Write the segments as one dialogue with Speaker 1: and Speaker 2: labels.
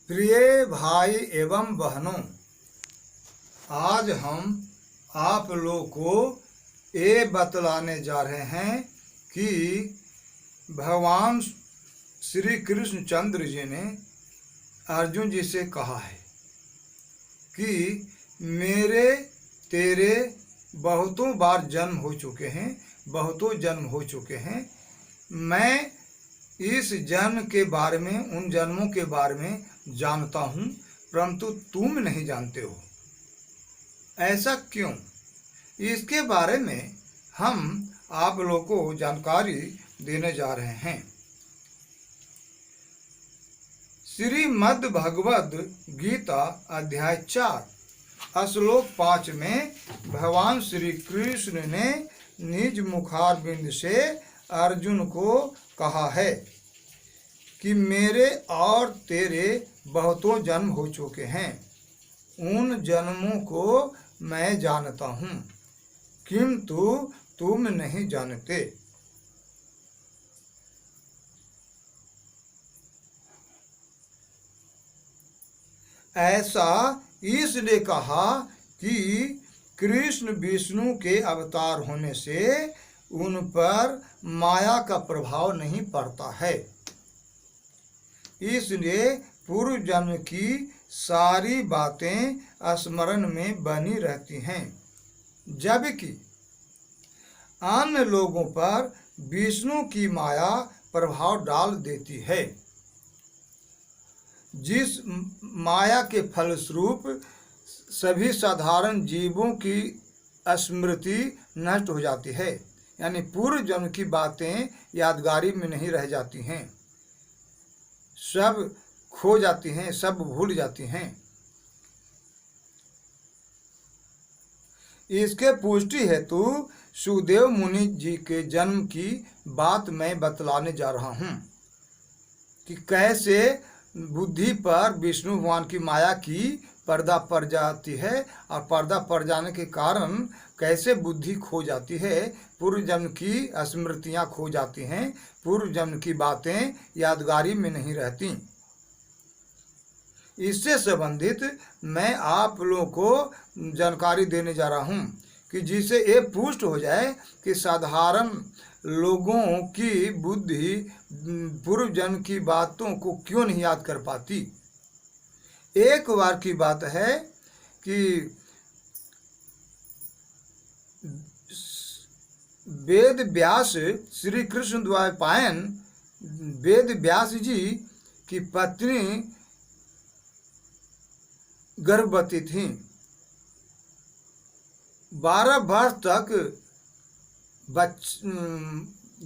Speaker 1: प्रिय भाई एवं बहनों, आज हम आप लोग को ये बतलाने जा रहे हैं कि भगवान श्री कृष्णचंद्र जी ने अर्जुन जी से कहा है कि मेरे तेरे बहुतों बार जन्म हो चुके हैं, बहुतों जन्म हो चुके हैं। मैं इस जन्म के बारे में, उन जन्मों के बारे में जानता हूँ, परंतु तुम नहीं जानते हो। ऐसा क्यों? इसके बारे में हम आप लोगों को जानकारी देने जा रहे हैं। श्रीमद् भगवद गीता अध्याय 4 श्लोक 5 में भगवान श्री कृष्ण ने निज मुखारबिंद से अर्जुन को कहा है कि मेरे और तेरे बहुतों जन्म हो चुके हैं। उन जन्मों को मैं जानता हूँ, किंतु तुम नहीं जानते। ऐसा इसलिए कहा कि कृष्ण विष्णु के अवतार होने से उन पर माया का प्रभाव नहीं पड़ता है, इसलिए पूर्व जन्म की सारी बातें स्मरण में बनी रहती हैं, जबकि अन्य लोगों पर विष्णु की माया प्रभाव डाल देती है, जिस माया के फलस्वरूप सभी साधारण जीवों की स्मृति नष्ट हो जाती है। यानी पूर्व जन्म की बातें यादगारी में नहीं रह जाती हैं, सब खो जाती हैं, सब भूल जाती हैं। इसके पुष्टि हेतु सुखदेव मुनि जी के जन्म की बात मैं बतलाने जा रहा हूँ कि कैसे बुद्धि पर विष्णु भगवान की माया की पर्दा पड़ जाती है और पर्दा पड़ जाने के कारण कैसे बुद्धि खो जाती है, पूर्व जन्म की स्मृतियाँ खो जाती हैं, पूर्व जन्म की बातें यादगारी में नहीं रहती। इससे संबंधित मैं आप लोगों को जानकारी देने जा रहा हूँ कि जिससे ये पुष्ट हो जाए कि साधारण लोगों की बुद्धि पूर्व जन्म की बातों को क्यों नहीं याद कर पाती। एक बार की बात है कि वेद व्यास श्री कृष्ण द्वैपायन वेद व्यास जी की पत्नी गर्भवती थी। 12 वर्ष तक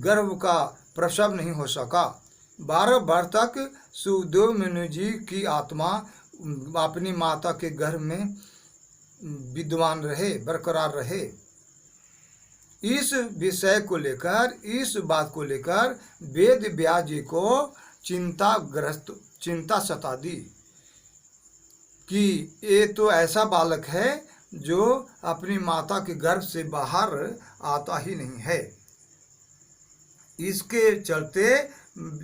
Speaker 1: गर्भ का प्रसव नहीं हो सका। 12 वर्ष तक सुखदेव मुनि जी की आत्मा अपनी माता के गर्भ में विद्यमान रहे, बरकरार रहे। इस विषय को लेकर, इस बात को लेकर वेद व्यास जी को चिंता सता दी कि ये तो ऐसा बालक है जो अपनी माता के गर्भ से बाहर आता ही नहीं है। इसके चलते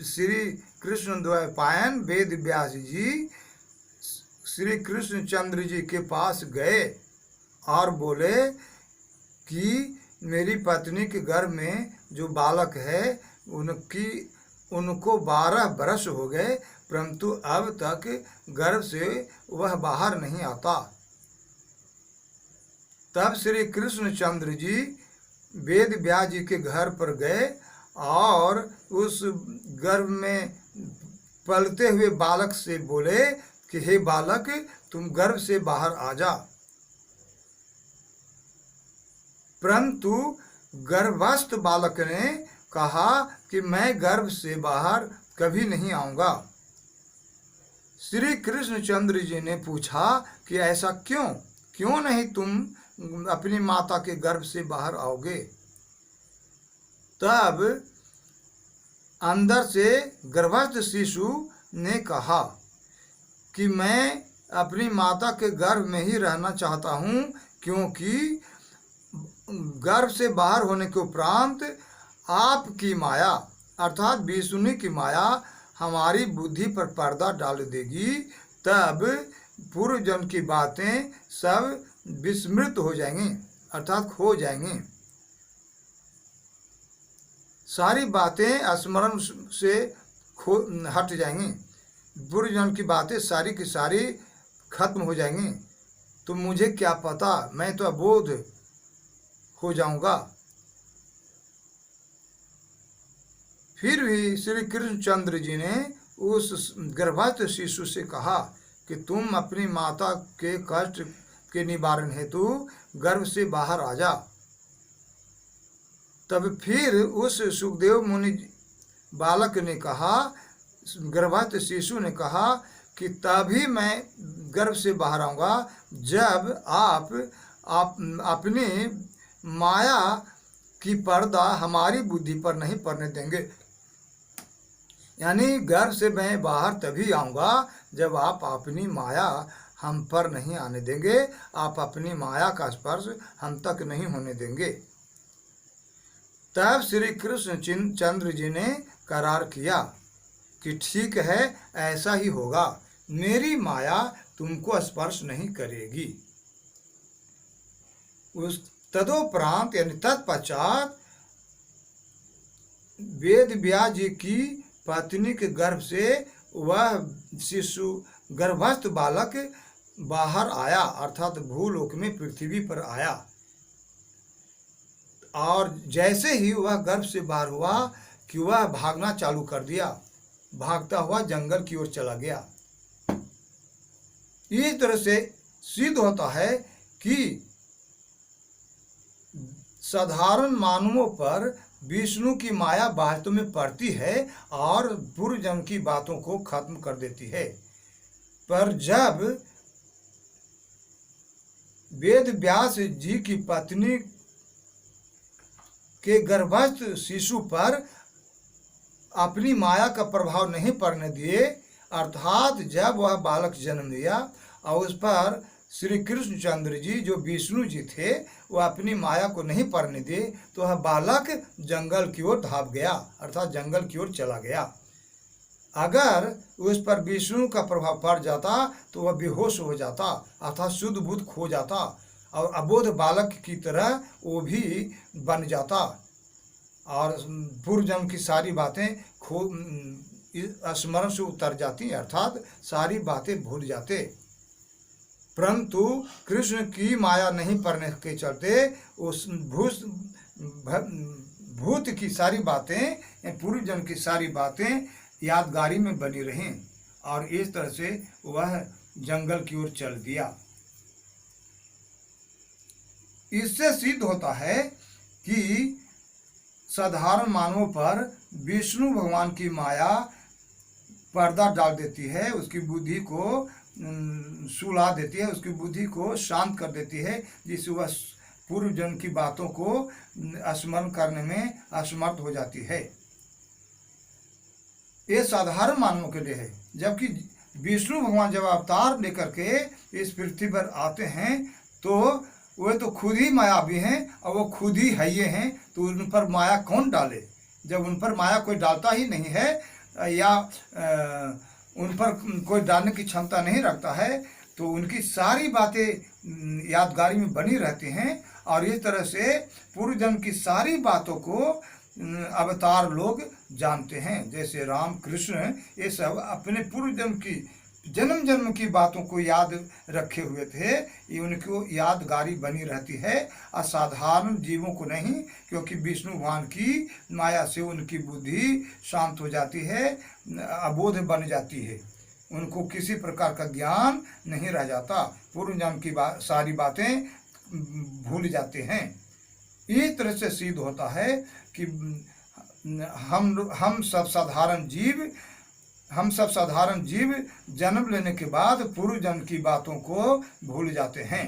Speaker 1: श्री कृष्ण द्वैपायन वेद व्यास जी श्री कृष्णचंद्र जी के पास गए और बोले कि मेरी पत्नी के गर्भ में जो बालक है उनको 12 वर्ष हो गए, परंतु अब तक गर्भ से वह बाहर नहीं आता। तब श्री कृष्णचंद्र जी वेद व्यास जी के घर पर गए और उस गर्भ में पलते हुए बालक से बोले कि हे बालक, तुम गर्भ से बाहर आ जा। परंतु गर्भस्थ बालक ने कहा कि मैं गर्भ से बाहर कभी नहीं आऊँगा। श्री कृष्णचंद्र जी ने पूछा कि ऐसा क्यों नहीं तुम अपनी माता के गर्भ से बाहर आओगे। तब अंदर से गर्भस्थ शिशु ने कहा कि मैं अपनी माता के गर्भ में ही रहना चाहता हूँ, क्योंकि गर्भ से बाहर होने के उपरांत आपकी माया अर्थात विष्णु की माया हमारी बुद्धि पर पर्दा डाल देगी, तब पूर्व जन्म की बातें सब विस्मृत हो जाएंगी, अर्थात खो जाएंगी। सारी बातें स्मरण से हट जाएंगी। पूर्व जन्म की बातें सारी की सारी खत्म हो जाएंगी। तो मुझे क्या पता, मैं तो अबोध हो जाऊंगा। फिर भी श्री कृष्णचंद्र जी ने उस गर्भस्थ शिशु से कहा कि तुम अपनी माता के कष्ट के निवारण हेतु गर्भ से बाहर आ जा। तब फिर उस सुखदेव मुनि बालक ने कहा, गर्भस्थ शिशु ने कहा कि तभी मैं गर्भ से बाहर आऊँगा जब आप अपनी माया की पर्दा हमारी बुद्धि पर नहीं पड़ने देंगे। यानी गर्भ से मैं बाहर तभी आऊँगा जब आप अपनी माया हम पर नहीं आने देंगे, आप अपनी माया का स्पर्श हम तक नहीं होने देंगे। तब श्री कृष्ण चंद्र जी ने करार किया कि ठीक है, ऐसा ही होगा, मेरी माया तुमको स्पर्श नहीं करेगी। उस तदोपरांत यानी तत्पश्चात वेद व्यास जी की पत्नी के गर्भ से वह शिशु गर्भस्थ बालक बाहर आया, अर्थात भूलोक में पृथ्वी पर आया। और जैसे ही वह गर्भ से बाहर हुआ कि वह भागना चालू कर दिया, भागता हुआ जंगल की ओर चला गया। इस तरह से सिद्ध होता है कि साधारण मानवों पर विष्णु की माया वास्तव में पड़ती है और पूर्व जन्म की बातों को खत्म कर देती है। पर जब वेद व्यास जी की पत्नी के गर्भस्थ शिशु पर अपनी माया का प्रभाव नहीं पड़ने दिए, अर्थात जब वह बालक जन्म लिया और उस पर श्री कृष्णचंद्र जी जो विष्णु जी थे वह अपनी माया को नहीं पड़ने दिए, तो वह बालक जंगल की ओर भाग गया, अर्थात जंगल की ओर चला गया। अगर उस पर विष्णु का प्रभाव पड़ जाता तो वह बेहोश हो जाता, अर्थात शुद्ध बुद्ध खो जाता और अबोध बालक की तरह वो भी बन जाता और पूर्व जन्म की सारी बातें स्मरण से उतर जाती, अर्थात सारी बातें भूल जाते। परंतु कृष्ण की माया नहीं पड़ने के चलते उस भूत की सारी बातें, पूर्व जन्म की सारी बातें यादगारी में बनी रहीं और इस तरह से वह जंगल की ओर चल दिया। इससे सिद्ध होता है कि साधारण मानवों पर विष्णु भगवान की माया पर्दा डाल देती है, उसकी बुद्धि को सुला देती है, उसकी बुद्धि को शांत कर देती है, जिससे वह पूर्व जन्म की बातों को स्मरण करने में असमर्थ हो जाती है। ये साधारण मानवों के लिए है, जबकि विष्णु भगवान जब अवतार लेकर के इस पृथ्वी पर आते हैं तो वे तो खुद ही मायावी हैं और वो खुद ही हइये हैं, तो उन पर माया कौन डाले? जब उन पर माया कोई डालता ही नहीं है या उन पर कोई डालने की क्षमता नहीं रखता है, तो उनकी सारी बातें यादगारी में बनी रहती हैं और इस तरह से पूर्व जन्म की सारी बातों को अवतार लोग जानते हैं। जैसे राम कृष्ण ये सब अपने पूर्व जन्म की जन्म जन्म की बातों को याद रखे हुए थे, ये उनको यादगारी बनी रहती है, असाधारण जीवों को नहीं, क्योंकि विष्णु भगवान की माया से उनकी बुद्धि शांत हो जाती है, अबोध बन जाती है, उनको किसी प्रकार का ज्ञान नहीं रह जाता, पूर्व जन्म की सारी बातें भूल जाते हैं। इस तरह से सिद्ध होता है कि हम सब साधारण जीव जन्म लेने के बाद पूर्व जन्म की बातों को भूल जाते हैं,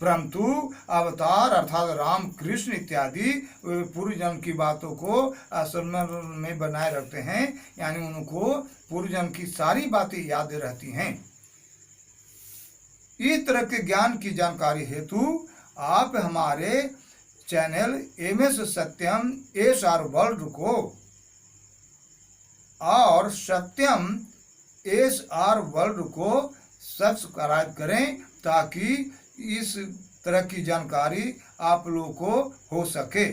Speaker 1: परंतु अवतार अर्थात राम कृष्ण इत्यादि पूर्व जन्म की बातों को स्मरण में बनाए रखते हैं, यानी उनको पूर्व जन्म की सारी बातें याद रहती हैं। इस तरह के ज्ञान की जानकारी हेतु आप हमारे चैनल MS सत्यम SR वर्ल्ड को और सत्यम SR वर्ल्ड को सब्सक्राइब करें ताकि इस तरह की जानकारी आप लोगों को हो सके।